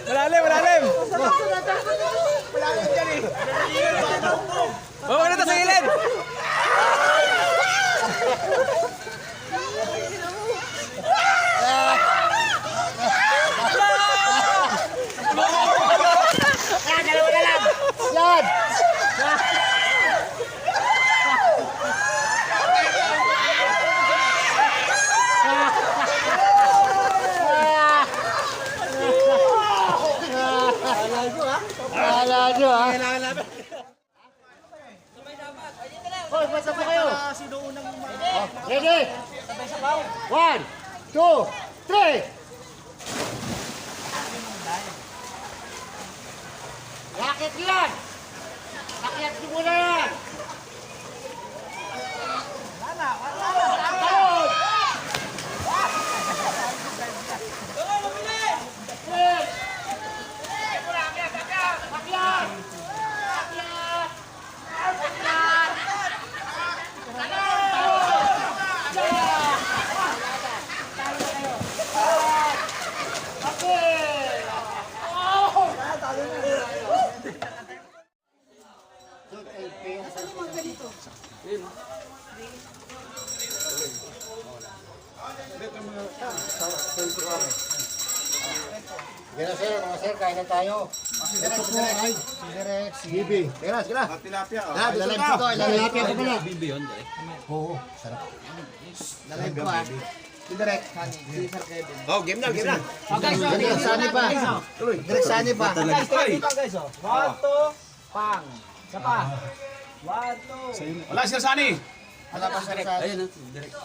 Malalim, malalim. Malalim dyan eh. Huwag na ito sa gilid. Dalawa na lang. Yan. Wala nyo ha. Hoy, basta po kayo. Sino unang ready? 1, 2, 3. Rakit yan! Rakit nyo muna yan! Wala! Down! Kaya sir, mga sir, kain na tayo. Ito po ay si Bibi. Kaya sige na. Tilapia. Ilalive ko to, ilalive ko pala. Bibi yun, Oo, sarap. Ilalive ko ah. Si Direk, si Sir Kevin. Oh, game na, game na. Okay, Sani pa. Direk Sani pa. Guys, guys, oh. 1, 2, pang. Isa pa. 1, 2. Wala si Sani. Wala pa Sir Sani. Ayun, direct.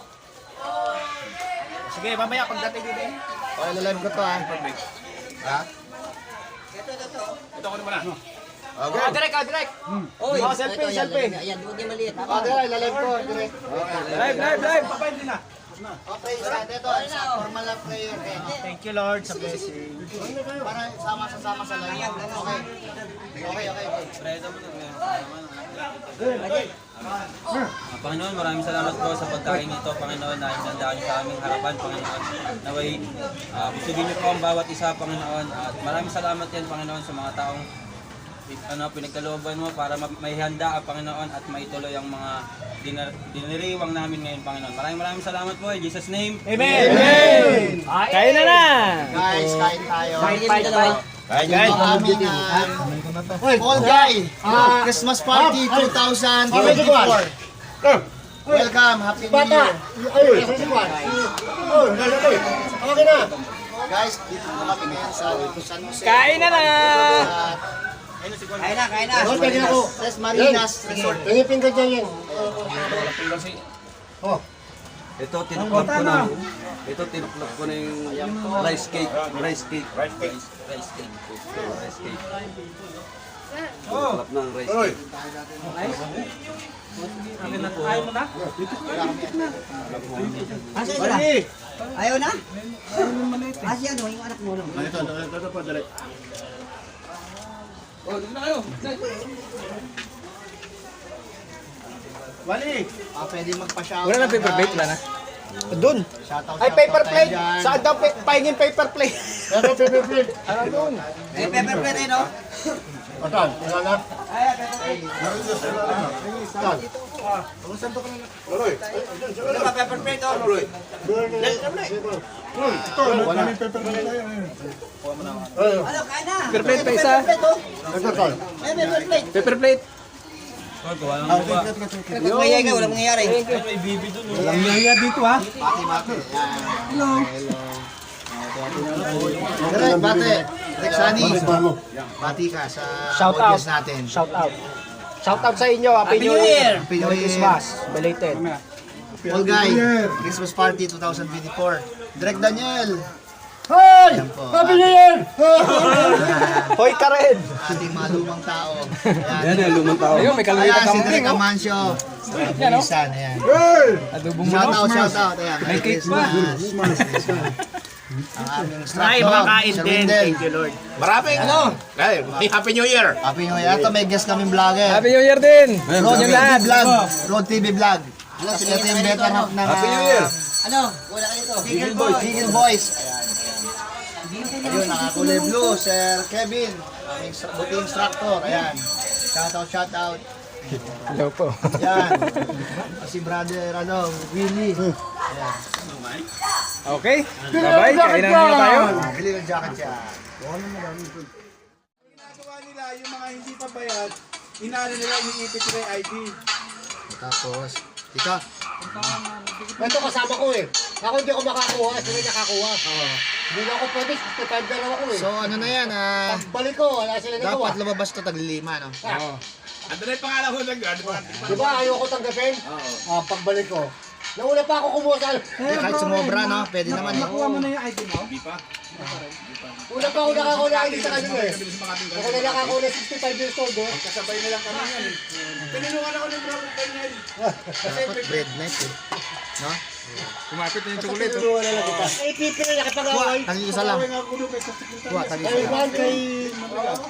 Sige, mamaya pagdating dito. Oh, ilalive ko to ah. Ha? Ito ko naman na. Okay. Direct, direct. Oy, Selfie, selfie. ayan, huwag niya maliit. Oh, Direk, ilalive ko. Direk. Live, live, live. Papayin din na. Okay, ito, formal na prayer. Thank you, Lord, sa blessing. Para sama sa live. Okay. Okay. Panginoon, maraming salamat po sa pagkain nito, Panginoon, na inandaan niyo sa aming harapan, Panginoon. Naway, busugin niyo po ang bawat isa, Panginoon. At maraming salamat yan, Panginoon, sa mga taong pinagkalooban mo para may handa ang Panginoon at maituloy ang mga diniriwang namin ngayon, Panginoon. Maraming salamat po, in Jesus' name. Amen! Amen! Kain na na! Guys, kain tayo. Fight. Kain, guys. Paul Guy, Christmas Party 2024. Welcome, Happy New Year. Okay na. Guys, dito na kami ngayon sa San Jose. Kain na na! Kain na. Tres Marinas Resort. Pingipin ko dyan yan. Oh. Ito tinuklap ko na. Ito tinuklap ko na yung rice cake. Rice cake. Tinuklap na ang rice cake. Kain mo na? Wala. Ayaw na? Kasi ano, yung anak mo lang. Ito po, direct. Wali. Pwede magpa-shout. Wala na paper plate, wala na. Doon. Shoutout. Ay, paper plate! Saan daw pahingin paper plate? Pero paper plate. Ano doon? May pepper plate eh, no? Otan, wala na. Ano ba pepper plate, oh? Wala. Ano, kain na? Paper plate pa isa. Paper plate. Kapag mayay ka, walang mangyayari. Walang yaya dito ha. Direk, bate. Direk Sani. Bati ka sa Shout out. audience natin. Shout out. Shout out sa inyo. Happy New Year. Happy New Merry Year. Christmas. Belated. Paul Guy, Christmas Party 2024. Direk Daniel. Hoy! Yan po. Happy New Year! Hoy ka rin! Ating mga lumang tao. Yan yung lumang tao. Ayun, may kalawit Ayan, ang si kambing. Direk Amancio. Pulisan, ayan. Adobong Shout out. Ayan. Merry Christmas. Ang aming Ay, instructor, makakain Sir din. Wendell. Thank you, Lord. Maraming ano. Happy New Year. Happy New Year. Ito may guest kaming vlogger. Happy New Year din! Road Yung TV lahat. Vlog. Road TV Vlog. Ito yung better half ng Happy New Year. Ano? Wala kayo ito. Eagle Boys. Ayan. Ayun, nakakulay blue, Sir Kevin. Aming buti instructor. Ayan. Shout out. Hello po. Yan. Si brother, Willie. Ayan. Okay. Bye-bye. Kainan muna tayo. Bili ng jacket siya. Ginagawa nila yung mga hindi pa bayad, inaano nila, iniipit nila yung ID. Tapos, ika. Ito kasama ko eh. Ako hindi ako makakuha, sila nakakuha. Hindi na ako pwede, 65 na lang ako eh. So ano na yan, pagbalik ko, wala sila nagawa. Dapat lumabas ito tag-5, no? Oo. Ano na yung pangalan ko lang? Di ba ayaw ko tanggapin? Pagbalik ko. Nauna pa ako kumuha sa... kahit sumobra, no? Pwede naman. Nakuha mo na yung ID mo? Hindi pa. Una pa ako nakakuha ID sa kanila eh. Ako na nakakuha 65 years old, eh. Kasabay na lang kami yan eh. Tinulungan ako ng Robert Daniel. Dapat bread night eh. No? Kumapit na yung chocolate. Tinulungan na lang kita. Eh, pipi na nakipag-away. Tag-isa lang. Kuha, tag-isa lang.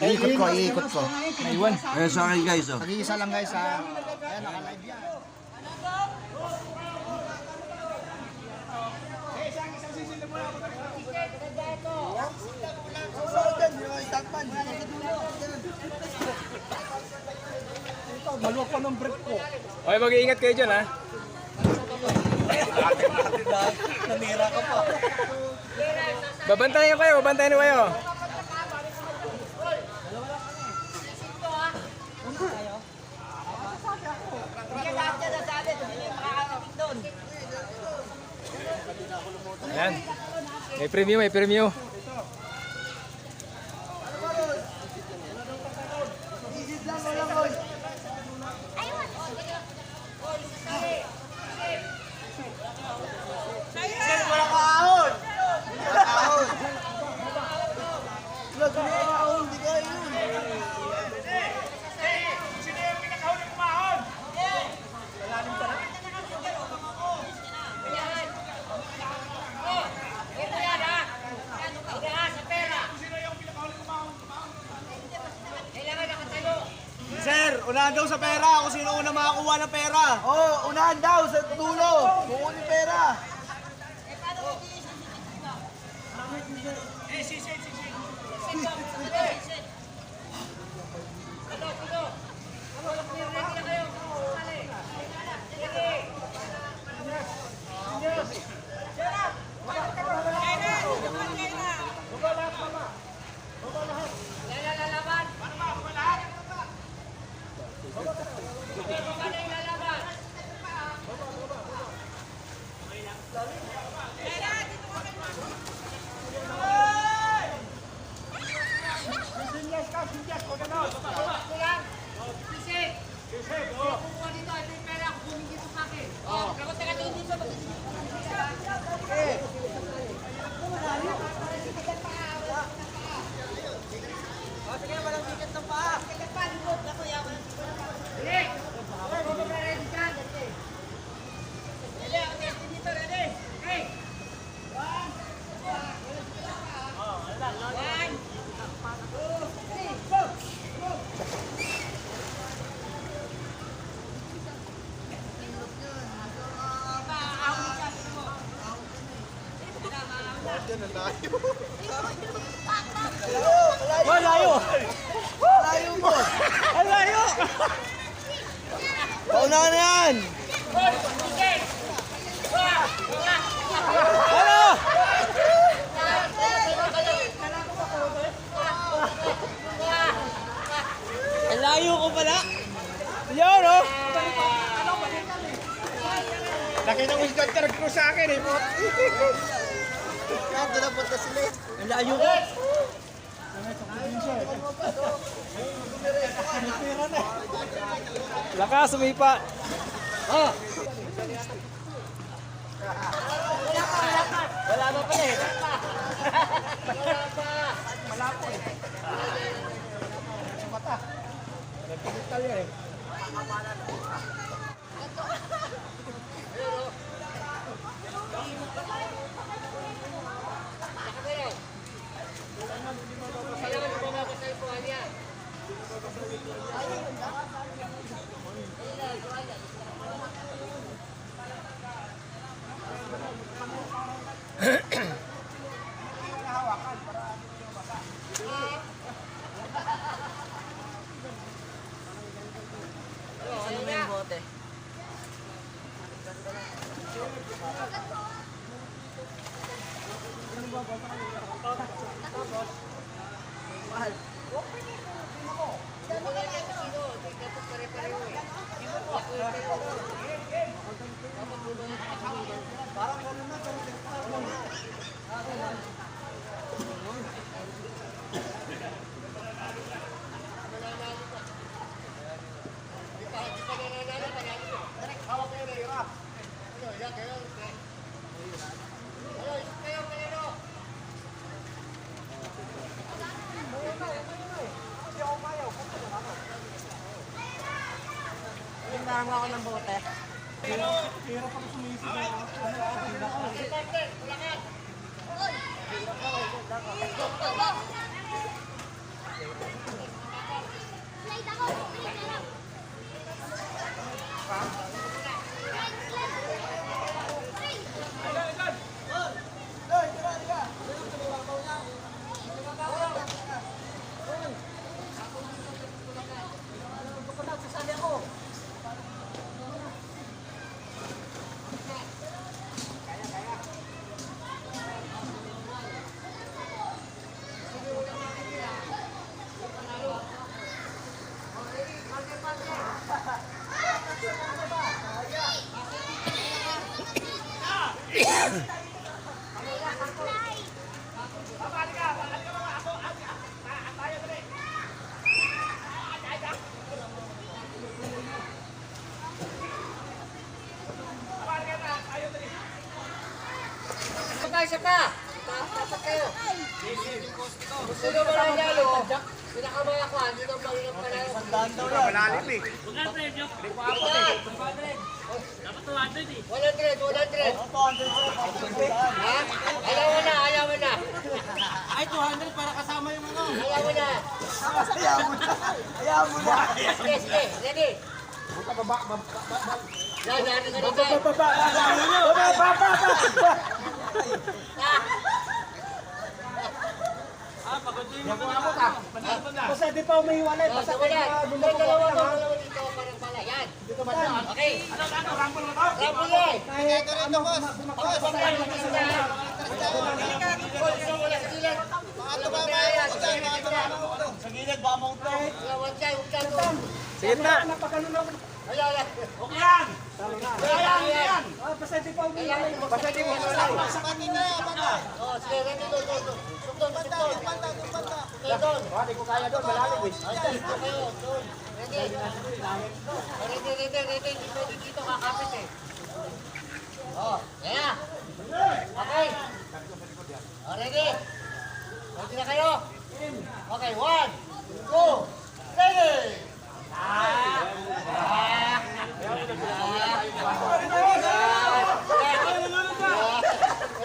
Iikot ko. Naiwan. Kaya sa akin guys, oh. Tag-isa lang guys, ha. Ayan, naka-live yan. Maluwag pa ng break ko. Okay, mag-iingat kayo dyan, ha? Nanira ka pa. Babantayan kayo, babantayan kayo. Ayan. May preview, may preview. Sir, unahan daw sa pera. Kung sino una makakuha ng pera. Oo, unahan daw sa dulo. Kukunin pera. Layo! Layo mo! Ang layo! Paunahan na yan! Ano? Ang layo ko pala! Yan, oh! Nakita ko si Dr. Cruz sa akin, eh. Kaya na punta sila eh. Ang layo ko! Lakas, sumipa. Wala na pala eh. Isa pa! Tapat kayo! Gusto nyo mananalo? Pinakamakakuan, dito ang pangilang panalo. Sandaan daw yan. Malalim eh. 100! 100! Ha? Ayaw mo na, ayaw mo na! Ay, 200 para kasama yung ano. Ayaw mo na! Ayaw mo na. Sige, sige, ready! Yan, yan, yan, yan. Basta di pa umihiwalay. Basta Wala. kaya Dalawa dito, parang pala. Yan. Okay. Rampol yan. Kahit ano boss. Sa gilid, baka mautong. Sige na. Okay yan. Basta di pa umihiwalay. Basta di mo wala. Sa kanina. Oh, sige, ready doon. Sugdon. Doon. Hindi ko kaya doon, malalim eh. Dito kayo. Doon. Ready. Ready. Dito kakapit eh. Oh, kaya. Okay. Oh, ready. Ready na kayo. Okay, 1, 2, ready.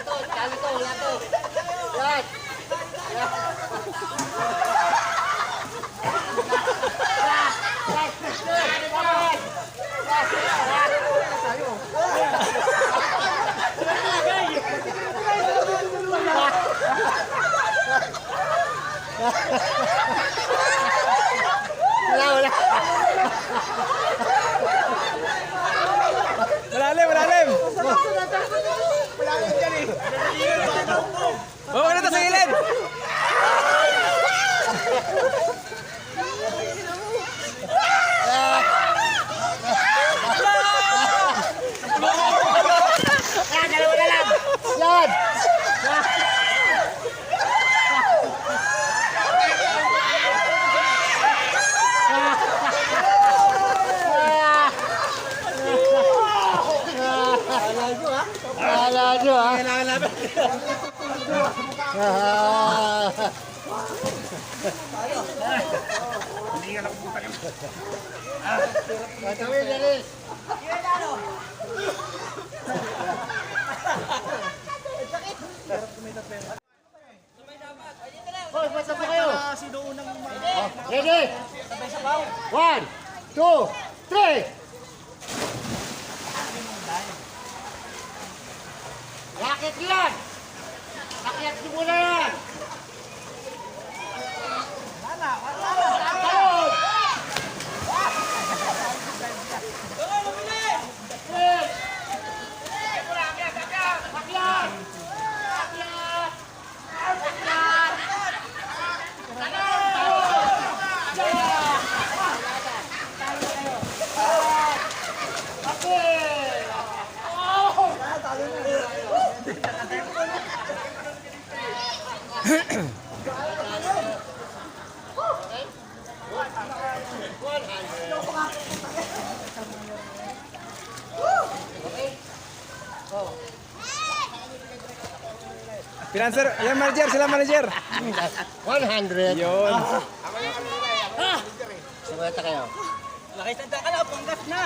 Ito, tali to, wala to. Yan. Wala. Malalim. Huwag na to sa gilid. Dalawa na lang. Yan. Wala nyo ha. Matawin na rin. Hoy, basta po kayo. Sino unang Ready? 1, 2, 3. Rocket yan! Simula yan! Financer, yan manager, sila manager. 100. Yun. Sumeta kayo. Nakitanda ka na, panggas na.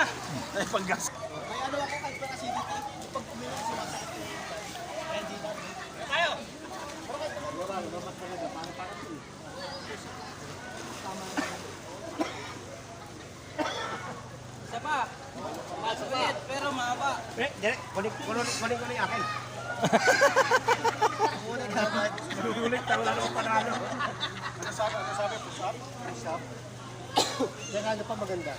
Isa pa. Masulit, pero mahaba. Kunin ko na yung akin. Yan ano pa maganda.